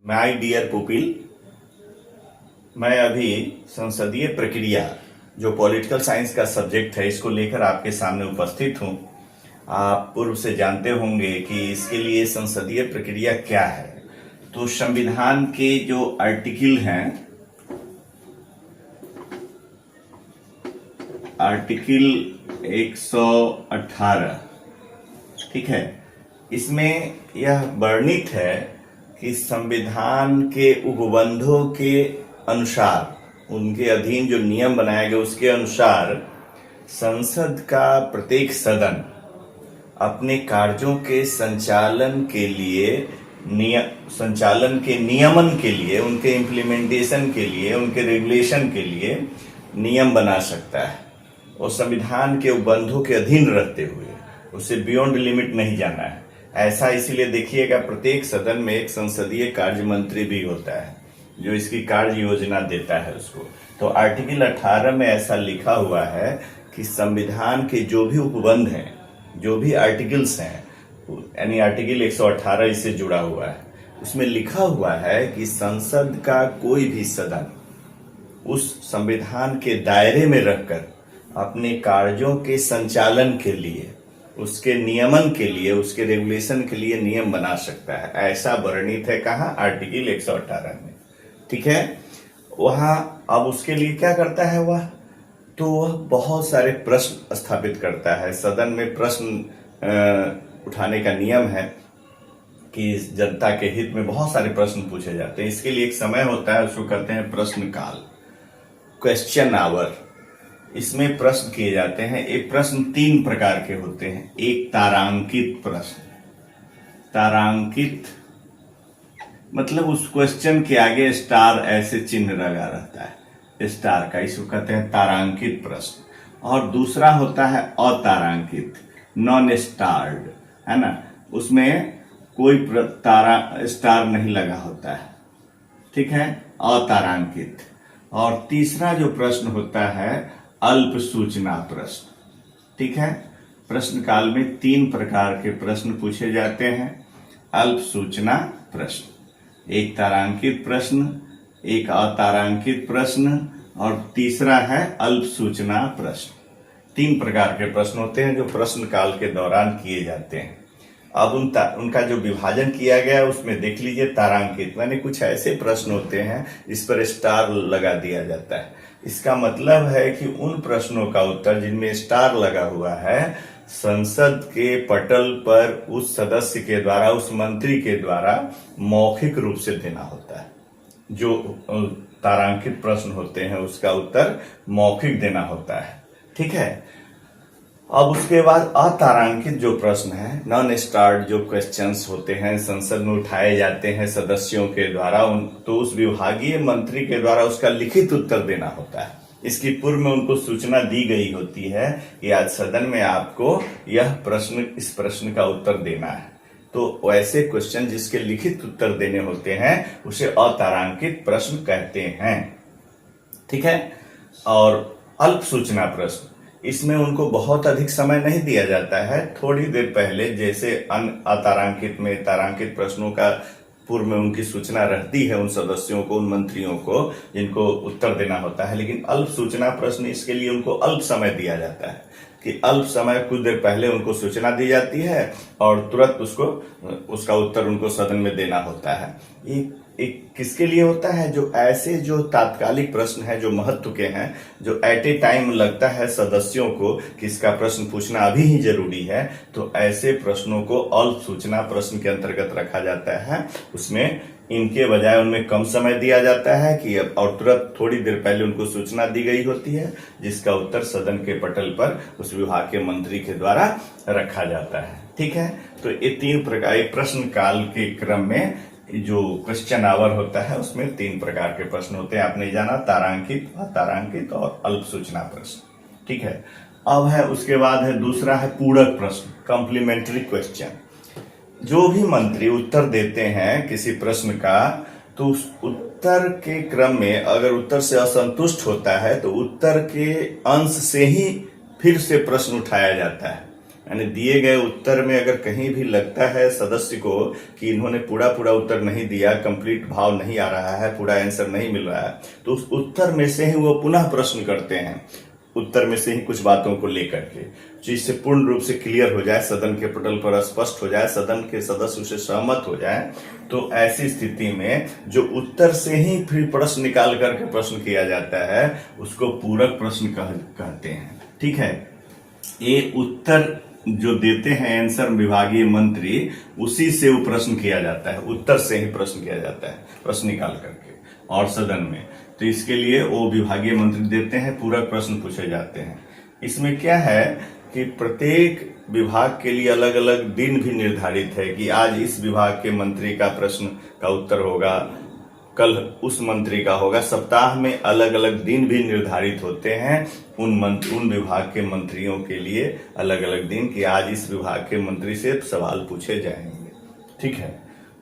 My dear pupil, मैं अभी संसदीय प्रक्रिया जो पॉलिटिकल साइंस का सब्जेक्ट है इसको लेकर आपके सामने उपस्थित हूं। आप पूर्व से जानते होंगे कि इसके लिए संसदीय प्रक्रिया क्या है। तो संविधान के जो आर्टिकल हैं, आर्टिकल 118, ठीक है, इसमें यह वर्णित है कि संविधान के उपबंधों के अनुसार, उनके अधीन जो नियम बनाए गए उसके अनुसार संसद का प्रत्येक सदन अपने कार्यों के संचालन के लिए संचालन के नियमन के लिए, उनके इम्प्लीमेंटेशन के लिए, उनके रेगुलेशन के लिए नियम बना सकता है और संविधान के उपबंधों के अधीन रहते हुए उसे बियॉन्ड लिमिट नहीं जाना है। ऐसा इसीलिए देखिएगा, प्रत्येक सदन में एक संसदीय कार्य मंत्री भी होता है जो इसकी कार्य योजना देता है उसको। तो आर्टिकल 18 में ऐसा लिखा हुआ है कि संविधान के जो भी उपबंध हैं, जो भी आर्टिकल्स हैं, यानी आर्टिकल 118 इससे जुड़ा हुआ है, उसमें लिखा हुआ है कि संसद का कोई भी सदन उस संविधान के दायरे में रहकर अपने कार्यों के संचालन के लिए, उसके नियमन के लिए, उसके रेगुलेशन के लिए नियम बना सकता है। ऐसा वर्णित है कहाँ? आर्टिकल 118 में, ठीक है। वहां अब उसके लिए क्या करता है वह? तो वह बहुत सारे प्रश्न स्थापित करता है। सदन में प्रश्न उठाने का नियम है कि जनता के हित में बहुत सारे प्रश्न पूछे जाते हैं। इसके लिए एक समय होता है, उसको कहते हैं प्रश्न काल, क्वेश्चन आवर। इसमें प्रश्न किए जाते हैं। एक प्रश्न 3 प्रकार के होते हैं। एक तारांकित प्रश्न, तारांकित मतलब उस क्वेश्चन के आगे स्टार ऐसे चिन्ह लगा रहता है, स्टार का, इसको कहते हैं तारांकित प्रश्न। और दूसरा होता है अतारांकित, नॉन स्टार्ड, है ना, उसमें कोई तारा स्टार नहीं लगा होता है, ठीक है, अतारांकित। और तीसरा जो प्रश्न होता है अल्प सूचना प्रश्न, ठीक है। प्रश्न काल में 3 प्रकार के प्रश्न पूछे जाते हैं। अल्प सूचना प्रश्न, एक तारांकित प्रश्न, एक अतारांकित प्रश्न और तीसरा है अल्प सूचना प्रश्न। 3 प्रकार के प्रश्न होते हैं जो प्रश्न काल के दौरान किए जाते हैं। अब उनका जो विभाजन किया गया है उसमें देख लीजिए, तारांकित माने कुछ ऐसे प्रश्न होते हैं जिस पर स्टार लगा दिया जाता है। इसका मतलब है कि उन प्रश्नों का उत्तर जिनमें स्टार लगा हुआ है संसद के पटल पर उस सदस्य के द्वारा, उस मंत्री के द्वारा मौखिक रूप से देना होता है। जो तारांकित प्रश्न होते हैं उसका उत्तर मौखिक देना होता है, ठीक है। अब उसके बाद अतारांकित जो प्रश्न है, नॉन स्टार्ड जो क्वेश्चंस होते हैं, संसद में उठाए जाते हैं सदस्यों के द्वारा, तो उस विभागीय मंत्री के द्वारा उसका लिखित उत्तर देना होता है। इसकी पूर्व में उनको सूचना दी गई होती है कि आज सदन में आपको यह प्रश्न, इस प्रश्न का उत्तर देना है। तो वैसे क्वेश्चन जिसके लिखित उत्तर देने होते हैं उसे अतारांकित प्रश्न कहते हैं, ठीक है। और अल्प सूचना प्रश्न, इसमें उनको बहुत अधिक समय नहीं दिया जाता है। थोड़ी देर पहले, जैसे अतारांकित में तारांकित प्रश्नों का पूर्व में उनकी सूचना रहती है उन सदस्यों को, उन मंत्रियों को जिनको उत्तर देना होता है, लेकिन अल्प सूचना प्रश्न इसके लिए उनको अल्प समय दिया जाता है कि अल्प समय, कुछ देर पहले उनको सूचना दी जाती है और तुरंत उसका उत्तर उनको सदन में देना होता है। एक किसके लिए होता है? जो ऐसे जो तात्कालिक प्रश्न है, जो महत्व के हैं, जो एट ए टाइम लगता है सदस्यों को कि इसका प्रश्न पूछना अभी ही जरूरी है, तो ऐसे प्रश्नों को अल्प सूचना प्रश्न के अंतर्गत रखा जाता है। उसमें इनके बजाय उनमें कम समय दिया जाता है कि और तुरंत थोड़ी देर पहले उनको सूचना दी गई होती है जिसका उत्तर सदन के पटल पर उस विभाग के मंत्री के द्वारा रखा जाता है, ठीक है। तो ये 3 प्रकार, प्रश्न काल के क्रम में जो क्वेश्चन आवर होता है उसमें 3 प्रकार के प्रश्न होते हैं। आपने जाना तारांकित, अतारांकित और अल्प सूचना प्रश्न, ठीक है। अब है उसके बाद है दूसरा है पूरक प्रश्न, कॉम्प्लीमेंट्री क्वेश्चन। जो भी मंत्री उत्तर देते हैं किसी प्रश्न का, तो उस उत्तर के क्रम में अगर उत्तर से असंतुष्ट होता है तो उत्तर के अंश से ही फिर से प्रश्न उठाया जाता है। यानी दिए गए उत्तर में अगर कहीं भी लगता है सदस्य को कि इन्होंने पूरा पूरा उत्तर नहीं दिया, कंप्लीट भाव नहीं आ रहा है, पूरा आंसर नहीं मिल रहा है, तो उस उत्तर में से ही वो पुनः प्रश्न करते हैं, उत्तर में से ही कुछ बातों को लेकर के, जिससे पूर्ण रूप से क्लियर हो जाए, सदन के पटल पर स्पष्ट हो जाए, सदन के सदस्य उसे सहमत हो जाए। तो ऐसी स्थिति में जो उत्तर से ही फिर प्रश्न निकाल करके प्रश्न किया जाता है उसको पूरक प्रश्न कहते हैं। ठीक है, ये उत्तर जो देते हैं आंसर विभागीय मंत्री, उसी से वो प्रश्न किया जाता है, उत्तर से ही प्रश्न किया जाता है, प्रश्न निकाल करके और सदन में। तो इसके लिए वो विभागीय मंत्री देते हैं, पूरक प्रश्न पूछे जाते हैं। इसमें क्या है कि प्रत्येक विभाग के लिए अलग अलग दिन भी निर्धारित है कि आज इस विभाग के मंत्री का प्रश्न का उत्तर होगा, कल उस मंत्री का होगा। सप्ताह में अलग अलग दिन भी निर्धारित होते हैं उन विभाग के मंत्रियों के लिए, अलग अलग दिन कि आज इस विभाग के मंत्री से सवाल पूछे जाएंगे। ठीक है,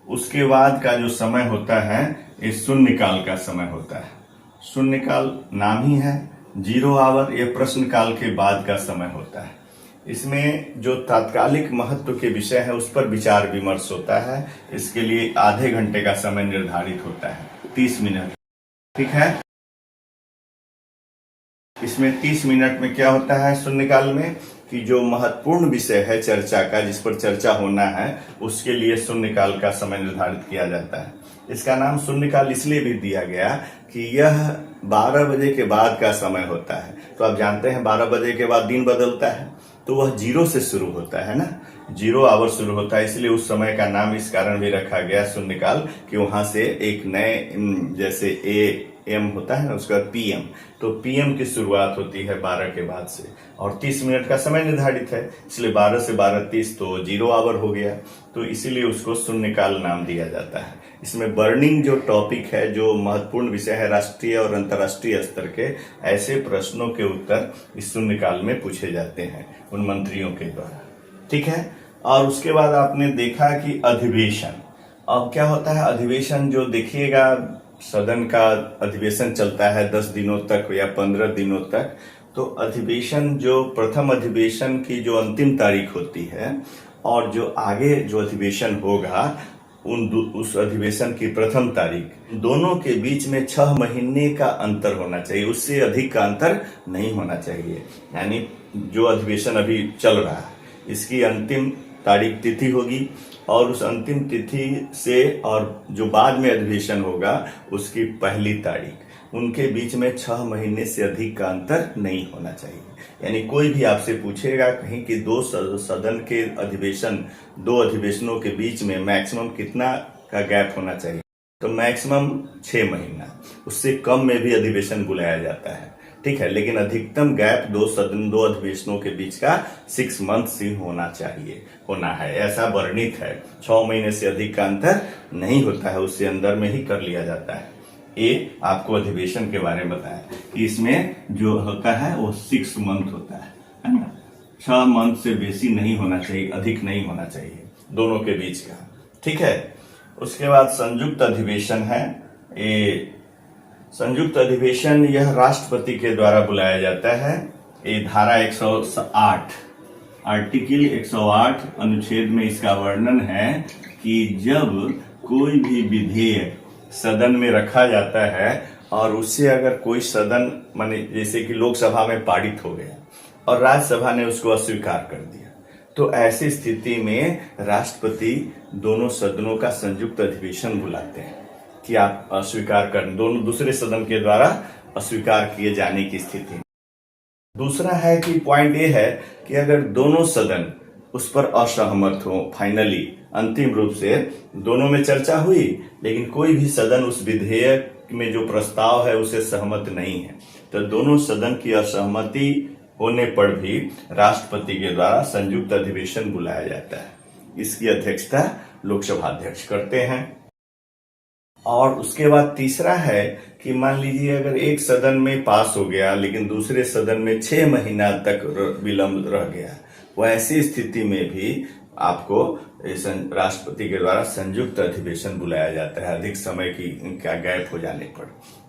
उसके बाद का जो समय होता है ये शून्यकाल का समय होता है। शून्यकाल नाम ही है, 0 आवर, ये प्रश्नकाल के बाद का समय होता है। इसमें जो तात्कालिक महत्व के विषय है उस पर विचार विमर्श होता है। इसके लिए आधे घंटे का समय निर्धारित होता है, 30 मिनट। ठीक है, इसमें 30 मिनट में क्या होता है शून्यकाल में कि जो महत्वपूर्ण विषय है चर्चा का, जिस पर चर्चा होना है, उसके लिए शून्यकाल का समय निर्धारित किया जाता है। इसका नाम शून्यकाल इसलिए भी दिया गया कि यह 12 बजे के बाद का समय होता है। तो आप जानते हैं 12 बजे के बाद दिन बदलता है, तो वह 0 से शुरू होता है ना, 0 आवर शुरू होता है। इसलिए उस समय का नाम इस कारण भी रखा गया शून्यकाल कि वहां से एक नए, जैसे AM होता है ना, उसका PM, तो PM की शुरुआत होती है 12 के बाद से, और 30 मिनट का समय निर्धारित है, इसलिए 12 से 12:30 तो 0 आवर हो गया, तो इसीलिए उसको शून्यकाल नाम दिया जाता है। इसमें बर्निंग जो टॉपिक है, जो महत्वपूर्ण विषय है राष्ट्रीय और अंतर्राष्ट्रीय स्तर के, ऐसे प्रश्नों के उत्तर इस शून्यकाल में पूछे जाते हैं उन मंत्रियों के द्वारा। ठीक है, और उसके बाद आपने देखा कि अधिवेशन। अब क्या होता है अधिवेशन, जो देखिएगा सदन का अधिवेशन चलता है 10 दिनों तक या 15 दिनों तक। तो अधिवेशन, जो प्रथम अधिवेशन की जो अंतिम तारीख होती है और जो आगे जो अधिवेशन होगा उस अधिवेशन की प्रथम तारीख, दोनों के बीच में 6 महीने का अंतर होना चाहिए, उससे अधिक का अंतर नहीं होना चाहिए। यानी जो अधिवेशन अभी चल रहा है इसकी अंतिम तारीख तिथि होगी और उस अंतिम तिथि से और जो बाद में अधिवेशन होगा उसकी पहली तारीख, उनके बीच में 6 महीने से अधिक का अंतर नहीं होना चाहिए। यानी कोई भी आपसे पूछेगा कहीं कि 2 सदन के अधिवेशन, 2 अधिवेशनों के बीच में मैक्सिमम कितना का गैप होना चाहिए, तो मैक्सिमम 6 महीना, उससे कम में भी अधिवेशन बुलाया जाता है। ठीक है, लेकिन अधिकतम गैप 2 अधिवेशनों के बीच का 6 मंथ्स ही होना है, ऐसा वर्णित है। 6 महीने से अधिक का अंतर नहीं होता है, उससे अंदर में ही कर लिया जाता है। ये आपको अधिवेशन के बारे में बताया कि इसमें जो होता है वो 6 मंथ होता है ना, 6 मंथ से बेसी नहीं होना चाहिए, अधिक नहीं होना चाहिए दोनों के बीच का। ठीक है, उसके बाद संयुक्त अधिवेशन है। ये संयुक्त अधिवेशन यह राष्ट्रपति के द्वारा बुलाया जाता है। ये धारा 108, आर्टिकल 108 अनुच्छेद में इसका वर्णन है कि जब कोई भी विधेयक सदन में रखा जाता है और उससे अगर कोई सदन, माने जैसे कि लोकसभा में पारित हो गया और राज्यसभा ने उसको अस्वीकार कर दिया, तो ऐसी स्थिति में राष्ट्रपति दोनों सदनों का संयुक्त अधिवेशन बुलाते हैं कि आप अस्वीकार कर, दोनों दूसरे सदन के द्वारा अस्वीकार किए जाने की स्थिति। दूसरा है कि पॉइंट ये है कि अगर दोनों सदन उस पर असहमत हो, फाइनली अंतिम रूप से दोनों में चर्चा हुई लेकिन कोई भी सदन उस विधेयक में जो प्रस्ताव है उसे सहमत नहीं है, तो दोनों सदन की असहमति होने पर भी राष्ट्रपति के द्वारा संयुक्त अधिवेशन बुलाया जाता है। इसकी अध्यक्षता लोकसभा अध्यक्ष करते हैं। और उसके बाद तीसरा है कि मान लीजिए अगर एक सदन में पास हो गया लेकिन दूसरे सदन में 6 महीना तक विलंब रह गया, वह ऐसी स्थिति में भी आपको राष्ट्रपति के द्वारा संयुक्त अधिवेशन बुलाया जाता है अधिक समय की का गैप हो जाने पर।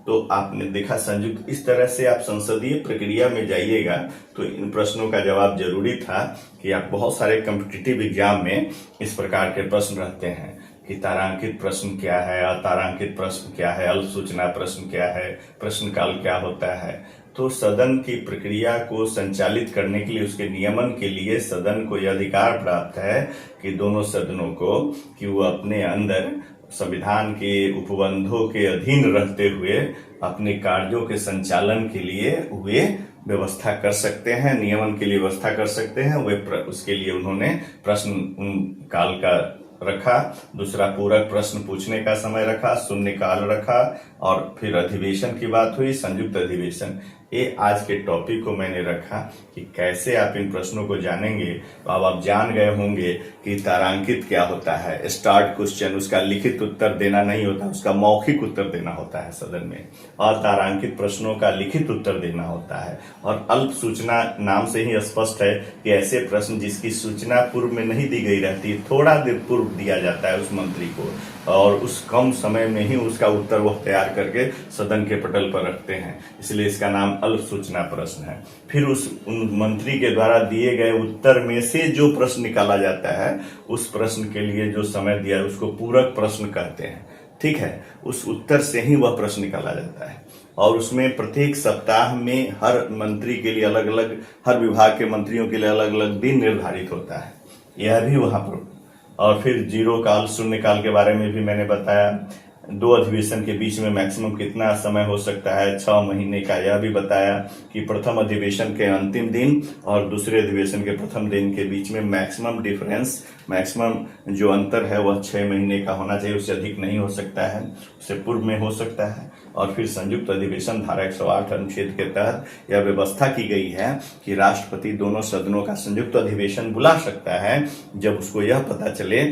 तो आपने देखा संयुक्त, इस तरह से आप संसदीय प्रक्रिया में जाइएगा तो इन प्रश्नों का जवाब जरूरी था कि आप बहुत सारे कॉम्पिटिटिव एग्जाम में इस प्रकार के प्रश्न रहते हैं कि तारांकित प्रश्न क्या है, अतारांकित प्रश्न क्या है, अल्प सूचना प्रश्न क्या है, प्रश्न काल क्या होता है। तो सदन की प्रक्रिया को संचालित करने के लिए, उसके नियमन के लिए सदन को यह अधिकार प्राप्त है कि दोनों सदनों को कि वो अपने अंदर संविधान के उपबंधों के अधीन रहते हुए अपने कार्यों के संचालन के लिए वे व्यवस्था कर सकते हैं, नियमन के लिए व्यवस्था कर सकते हैं। वे उसके लिए उन्होंने प्रश्न काल का रखा, दूसरा पूरक प्रश्न पूछने का समय रखा, शून्यकाल रखा, और फिर अधिवेशन की बात हुई, संयुक्त अधिवेशन। ये आज के टॉपिक को मैंने रखा कि कैसे आप इन प्रश्नों को जानेंगे। तो अब आप जान गए होंगे कि तारांकित क्या होता है, स्टार्ट क्वेश्चन, उसका लिखित उत्तर देना नहीं होता, उसका मौखिक उत्तर देना होता है सदन में, और तारांकित प्रश्नों का लिखित उत्तर देना होता है। और अल्प सूचना नाम से ही स्पष्ट है कि ऐसे प्रश्न जिसकी सूचना पूर्व में नहीं दी गई रहती, थोड़ा देर पूर्व दिया जाता है उस मंत्री को, और उस कम समय में ही उसका उत्तर वह तैयार करके सदन के पटल पर रखते हैं, इसलिए इसका नाम अल्प सूचना प्रश्न है। फिर उस मंत्री के द्वारा दिए गए उत्तर में से जो प्रश्न निकाला जाता है, उस प्रश्न के लिए जो समय दिया है उसको पूरक प्रश्न कहते हैं। ठीक है, उस उत्तर से ही वह प्रश्न निकाला जाता है, और उसमें प्रत्येक सप्ताह में हर मंत्री के लिए अलग अलग, हर विभाग के मंत्रियों के लिए अलग अलग दिन निर्धारित होता है, यह भी वहां पर। और फिर जीरो काल, शून्य काल के बारे में भी मैंने बताया। दो अधिवेशन के बीच में मैक्सिमम कितना समय हो सकता है, 6 महीने का, यह भी बताया कि प्रथम अधिवेशन के अंतिम दिन और दूसरे अधिवेशन के प्रथम दिन के बीच में मैक्सिमम डिफरेंस, मैक्सिमम जो अंतर है वह 6 महीने का होना चाहिए, उससे अधिक नहीं हो सकता है, उससे पूर्व में हो सकता है। और फिर संयुक्त अधिवेशन धारा 108 अनुच्छेद के तहत यह व्यवस्था की गई है कि राष्ट्रपति दोनों सदनों का संयुक्त अधिवेशन बुला सकता है जब उसको यह पता चले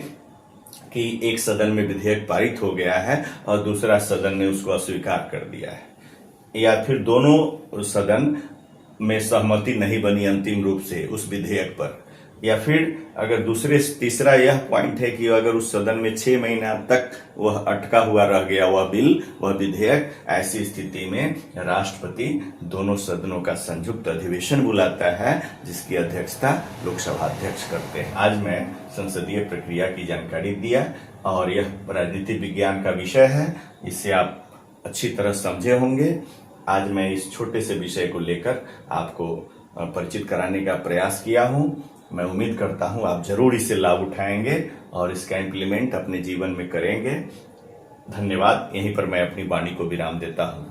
कि एक सदन में विधेयक पारित हो गया है और दूसरा सदन ने उसको अस्वीकार कर दिया है, या फिर दोनों सदन में सहमति नहीं बनी अंतिम रूप से उस विधेयक पर, या फिर अगर तीसरा यह पॉइंट है कि अगर उस सदन में 6 महीना तक वह अटका हुआ रह गया वह बिल, वह विधेयक, ऐसी स्थिति में राष्ट्रपति दोनों सदनों का संयुक्त अधिवेशन बुलाता है जिसकी अध्यक्षता लोकसभा अध्यक्ष करते हैं। आज मैं संसदीय प्रक्रिया की जानकारी दिया और यह राजनीति विज्ञान का विषय है, इससे आप अच्छी तरह समझे होंगे। आज मैं इस छोटे से विषय को लेकर आपको परिचित कराने का प्रयास किया हूं। मैं उम्मीद करता हूं आप जरूर इससे लाभ उठाएंगे और इसका इम्प्लीमेंट अपने जीवन में करेंगे। धन्यवाद। यहीं पर मैं अपनी वाणी को विराम देता हूं।